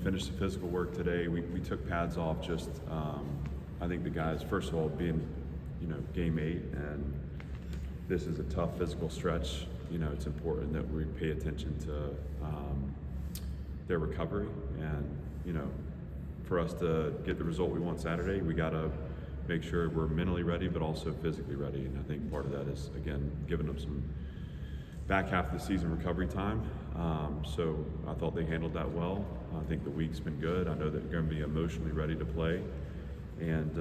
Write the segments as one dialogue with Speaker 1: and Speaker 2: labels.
Speaker 1: finished the physical work today. We took pads off. Just I think the guys, first of all, being game 8, and this is a tough physical stretch. It's important that we pay attention to their recovery, and for us to get the result we want Saturday, we got to make sure we're mentally ready, but also physically ready. And I think part of that is, again, giving them some back half of the season recovery time. So I thought they handled that well. I think the week's been good. I know that they're going to be emotionally ready to play. And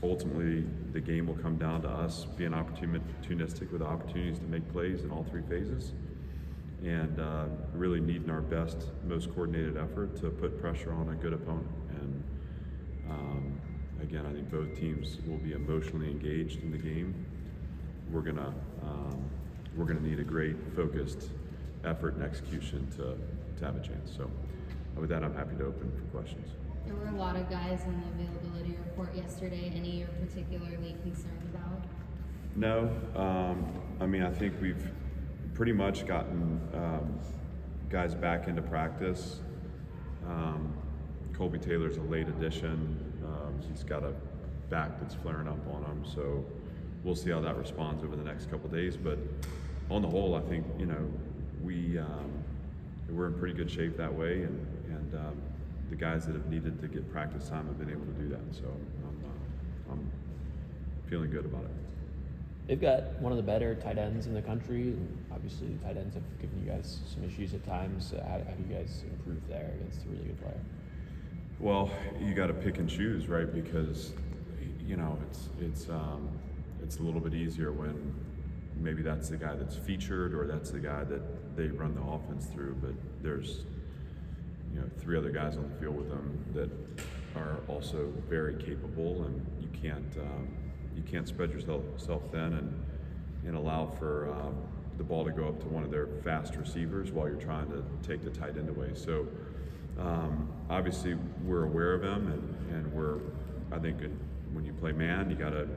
Speaker 1: ultimately, the game will come down to us being opportunistic with opportunities to make plays in all 3 phases. And really needing our best, most coordinated effort to put pressure on a good opponent. And again, I think both teams will be emotionally engaged in the game. We're gonna need a great, focused effort and execution to have a chance. So with that, I'm happy to open for questions.
Speaker 2: There were a lot of guys on the availability report yesterday. Any you're particularly concerned about?
Speaker 1: No, I think we've pretty much gotten guys back into practice. Colby Taylor's a late addition. He's got a back that's flaring up on him, so we'll see how that responds over the next couple of days. But on the whole, I think we're in pretty good shape that way, and the guys that have needed to get practice time have been able to do that. So I'm feeling good about it.
Speaker 3: They've got one of the better tight ends in the country, and obviously tight ends have given you guys some issues at times. How do you guys improve there against a really good player?
Speaker 1: Well, you got to pick and choose, right? Because it's a little bit easier when maybe that's the guy that's featured or that's the guy that they run the offense through. But there's 3 other guys on the field with them that are also very capable, and you can't spread yourself thin and allow for the ball to go up to one of their fast receivers while you're trying to take the tight end away. So obviously we're aware of them, and I think when you play man, you got to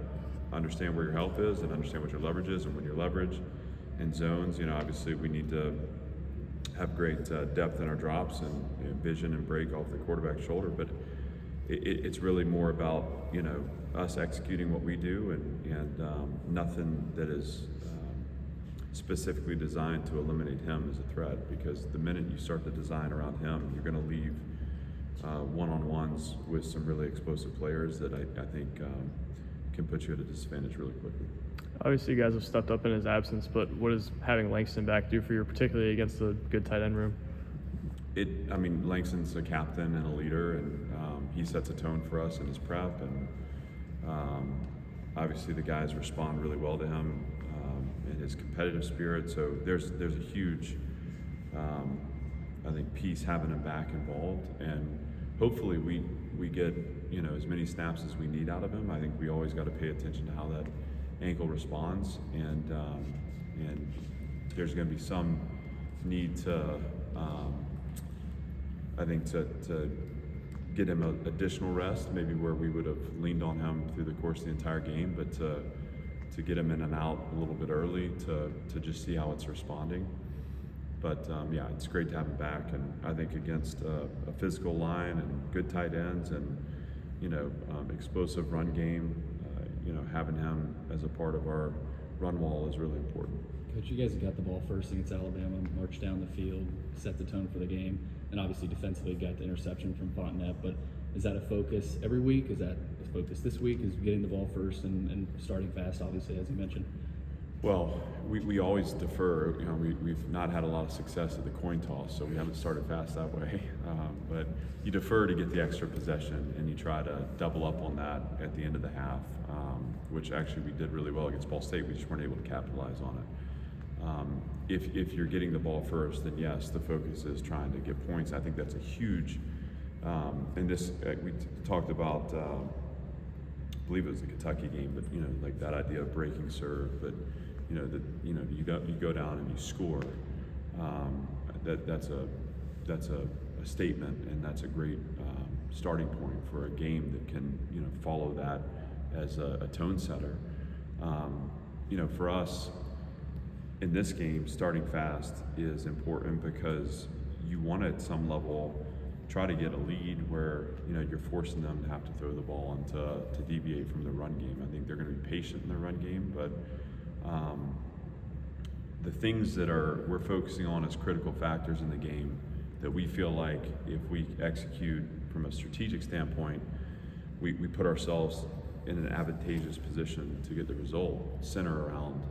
Speaker 1: understand where your help is and understand what your leverage is, and when your leverage in zones, obviously we need to have great depth in our drops and vision and break off the quarterback's shoulder. But it's really more about us executing what we do, and nothing that is specifically designed to eliminate him as a threat, because the minute you start to design around him, you're going to leave one-on-ones with some really explosive players that I think can put you at a disadvantage really quickly.
Speaker 4: Obviously, you guys have stepped up in his absence, but what does having Langston back do for you, particularly against the good tight end room?
Speaker 1: Langston's a captain and a leader, and he sets a tone for us in his prep, and obviously the guys respond really well to him and his competitive spirit. So there's a huge, I think, piece having him back involved, and hopefully we get as many snaps as we need out of him. I think we always got to pay attention to how that ankle responds, and there's going to be some need to I think to get him additional rest, maybe where we would have leaned on him through the course of the entire game, but to get him in and out a little bit early to just see how it's responding. But yeah, it's great to have him back, and I think against a physical line and good tight ends and explosive run game, having him as a part of our run wall is really important.
Speaker 5: Coach, you guys got the ball first against Alabama, marched down the field, set the tone for the game, and obviously defensively got the interception from Fontenette. But is that a focus every week? Is that a focus this week? Is getting the ball first and starting fast, obviously, as you mentioned?
Speaker 1: Well, we always defer. We've not had a lot of success at the coin toss, so we haven't started fast that way. But you defer to get the extra possession, and you try to double up on that at the end of the half, which actually we did really well against Ball State. We just weren't able to capitalize on it. If you're getting the ball first, then yes, the focus is trying to get points. I think that's a huge. And this we talked about. I believe it was the Kentucky game, but like that idea of breaking serve, but you go down and you score. That's a statement, and that's a great starting point for a game that can follow that as a tone setter. For us in this game, starting fast is important because you want at some level try to get a lead where, you know, you're forcing them to have to throw the ball and to deviate from the run game. I think they're going to be patient in the run game, but the things that we're focusing on as critical factors in the game that we feel like if we execute from a strategic standpoint, we put ourselves in an advantageous position to get the result, center around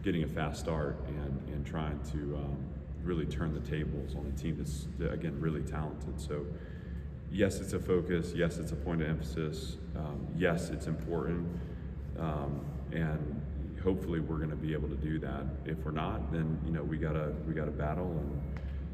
Speaker 1: getting a fast start and trying to really turn the tables on a team that's, again, really talented. So yes, it's a focus. Yes, it's a point of emphasis. Yes, it's important. And hopefully we're going to be able to do that. If we're not, then, you know, we gotta battle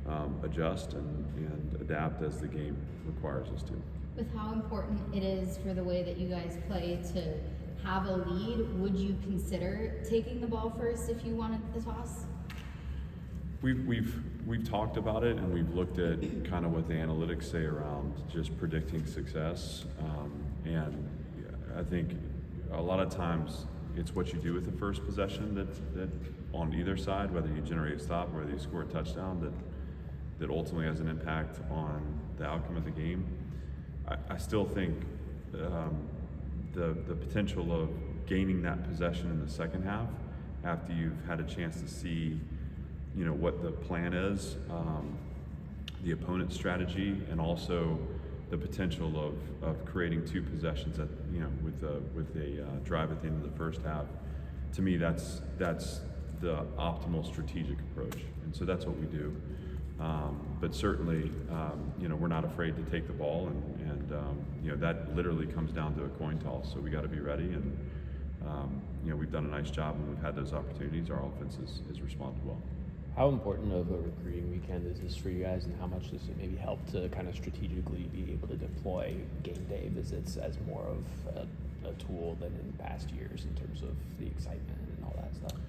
Speaker 1: and adjust and adapt as the game requires us to.
Speaker 2: With how important it is for the way that you guys play to have a lead, would you consider taking the ball first if you wanted the toss?
Speaker 1: We've talked about it, and we've looked at kind of what the analytics say around just predicting success. And I think a lot of times it's what you do with the first possession that on either side, whether you generate a stop or whether you score a touchdown, that ultimately has an impact on the outcome of the game. I still think the potential of gaining that possession in the second half after you've had a chance to see, you know, what the plan is, the opponent's strategy, and also the potential of creating two possessions at, you know, with a drive at the end of the first half. To me, that's the optimal strategic approach, and so that's what we do. But certainly, you know, we're not afraid to take the ball, and you know, that literally comes down to a coin toss. So we got to be ready, and you know, we've done a nice job when we've had those opportunities. Our offense has responded well.
Speaker 3: How important of a recruiting weekend is this for you guys, and how much does it maybe help to kind of strategically be able to deploy game day visits as more of a tool than in past years in terms of the excitement and all that stuff?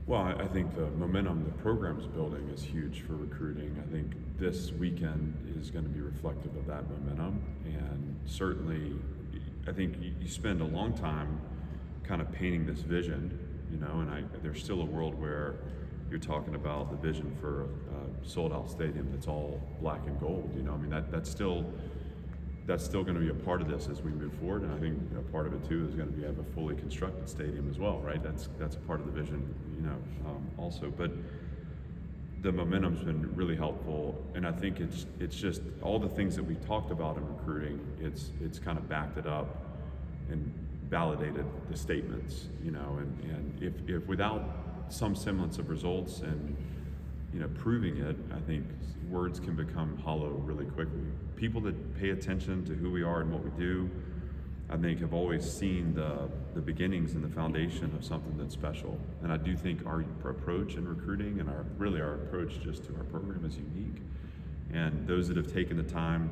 Speaker 1: Well, I think the momentum the program's building is huge for recruiting. I think this weekend is going to be reflective of that momentum, and certainly I think you spend a long time kind of painting this vision, you know, and there's still a world where you're talking about the vision for a sold-out stadium that's all black and gold. You know, I mean, that's still going to be a part of this as we move forward, and I think, you know, part of it too is going to be have a fully constructed stadium as well, right? That's a part of the vision, you know, also. But the momentum's been really helpful, and I think it's just all the things that we've talked about in recruiting. It's kind of backed it up and validated the statements, you know, and if without some semblance of results and, you know, proving it, I think words can become hollow really quickly. People that pay attention to who we are and what we do, I think, have always seen the beginnings and the foundation of something that's special. And I do think our approach in recruiting and our approach just to our program is unique. And those that have taken the time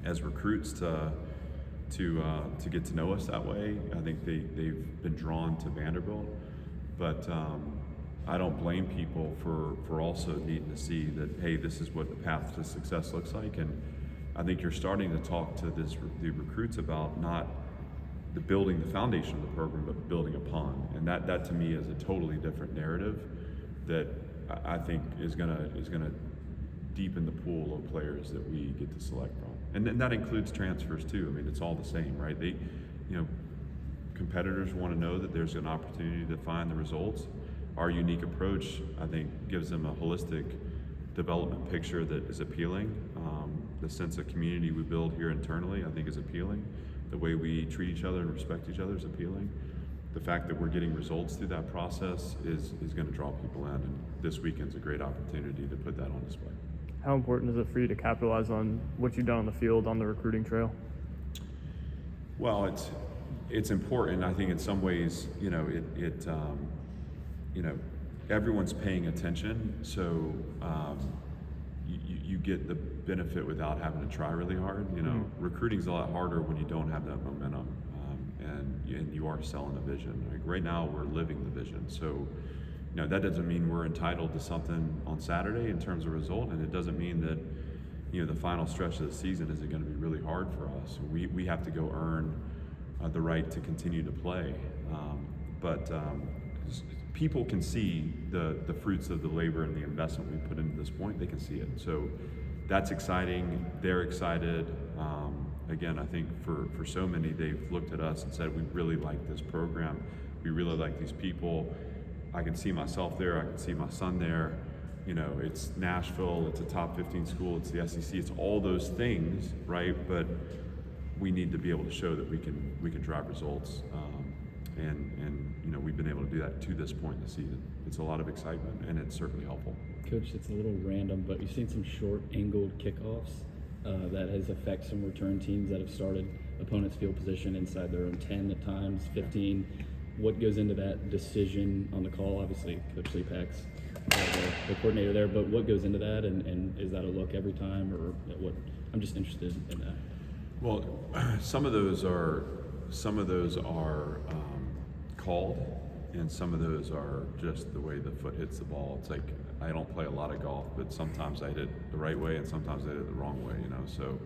Speaker 1: as recruits to get to know us that way, I think they've been drawn to Vanderbilt. But I don't blame people for also needing to see that, hey, this is what the path to success looks like. And I think you're starting to talk to the recruits about not the building the foundation of the program, but building upon. And that to me is a totally different narrative that I think is gonna deepen the pool of players that we get to select from. And then that includes transfers too. I mean, it's all the same, right? They, you know, competitors want to know that there's an opportunity to find the results. Our unique approach, I think, gives them a holistic development picture that is appealing. The sense of community we build here internally, I think, is appealing. The way we treat each other and respect each other is appealing. The fact that we're getting results through that process is going to draw people in, and this weekend's a great opportunity to put that on display.
Speaker 4: How important is it for you to capitalize on what you've done on the field on the recruiting trail?
Speaker 1: Well, it's important. I think in some ways, you know, you know, everyone's paying attention, so you get the benefit without having to try really hard. You know, recruiting's a lot harder when you don't have that momentum, and you are selling a vision. Like right now, we're living the vision. So, you know, that doesn't mean we're entitled to something on Saturday in terms of result, and it doesn't mean that, you know, the final stretch of the season isn't going to be really hard for us. We have to go earn the right to continue to play, but people can see the fruits of the labor and the investment we put into this point. They can see it. So that's exciting. They're excited. Again, I think for so many, they've looked at us and said, we really like this program. We really like these people. I can see myself there. I can see my son there. You know, it's Nashville, it's a top 15 school, it's the SEC, it's all those things, right? But we need to be able to show that we can drive results. And you know, we've been able to do that to this point in the season. It's a lot of excitement, and it's certainly helpful.
Speaker 5: Coach, it's a little random, but you've seen some short angled kickoffs that has affected some return teams that have started opponent's field position inside their own 10 at times, 15. What goes into that decision on the call? Obviously, Coach Lepack's the coordinator there, but what goes into that, and is that a look every time, or what? I'm just interested in that.
Speaker 1: Well, some of those are called, and some of those are just the way the foot hits the ball. It's like, I don't play a lot of golf, but sometimes I hit it the right way and sometimes I hit it the wrong way, you know. So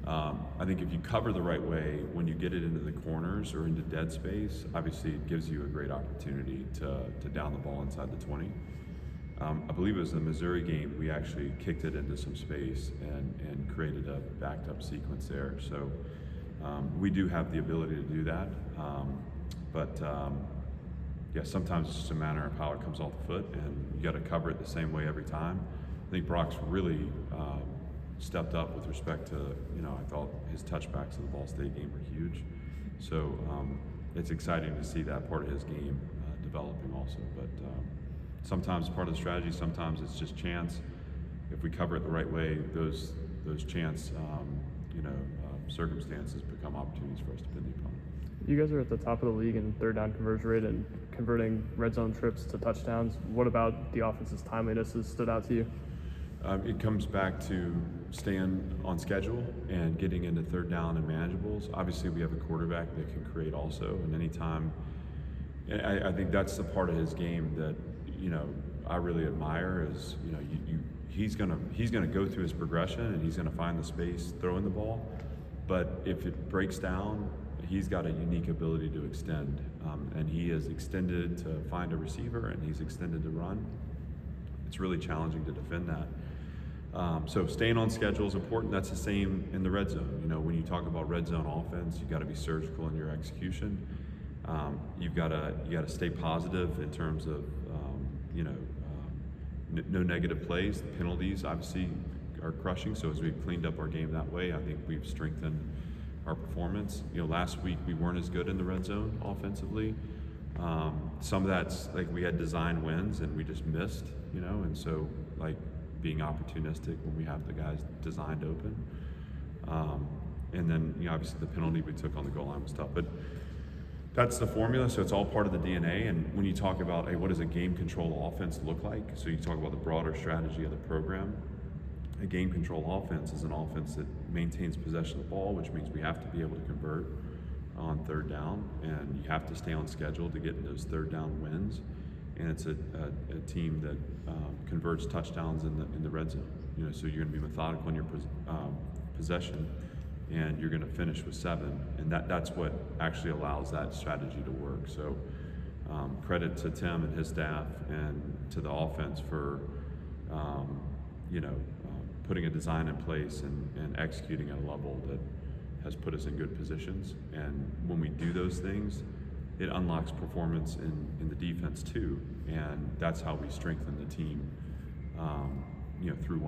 Speaker 1: I think if you cover the right way, when you get it into the corners or into dead space, obviously it gives you a great opportunity to down the ball inside the 20. I believe it was the Missouri game, we actually kicked it into some space and created a backed up sequence there. So we do have the ability to do that. Yeah, sometimes it's just a matter of how it comes off the foot, and you got to cover it the same way every time. I think Brock's really stepped up with respect to, you know, I thought his touchbacks in the Ball State game were huge. So it's exciting to see that part of his game developing also. But sometimes part of the strategy, sometimes it's just chance. If we cover it the right way, those chance, circumstances become opportunities for us to pin the opponent.
Speaker 4: You guys are at the top of the league in third down conversion rate and converting red zone trips to touchdowns. What about the offense's timeliness has stood out to you?
Speaker 1: It comes back to staying on schedule and getting into third down and manageables. Obviously, we have a quarterback that can create also, and anytime, I think that's the part of his game that, you know, I really admire is, you know, he's gonna go through his progression and he's gonna find the space throwing the ball, but if it breaks down, he's got a unique ability to extend, and he has extended to find a receiver and he's extended to run. It's really challenging to defend that. So staying on schedule is important. That's the same in the red zone. You know, when you talk about red zone offense, you've got to be surgical in your execution. You got to stay positive in terms of no negative plays. The penalties obviously are crushing. So as we've cleaned up our game that way, I think we've strengthened our performance. You know, last week we weren't as good in the red zone offensively. Some of that's like we had design wins and we just missed, you know, and so like being opportunistic when we have the guys designed open. And then, you know, obviously the penalty we took on the goal line was tough, but that's the formula. So it's all part of the DNA. And when you talk about, hey, what does a game control offense look like? So you talk about the broader strategy of the program. A game control offense is an offense that maintains possession of the ball, which means we have to be able to convert on third down, and you have to stay on schedule to get those third down wins. And it's a team that converts touchdowns in the red zone. You know, so you're going to be methodical in your possession, and you're going to finish with 7, and that's what actually allows that strategy to work. So credit to Tim and his staff and to the offense for putting a design in place and executing at a level that has put us in good positions. And when we do those things, it unlocks performance in the defense too, and that's how we strengthen the team through one.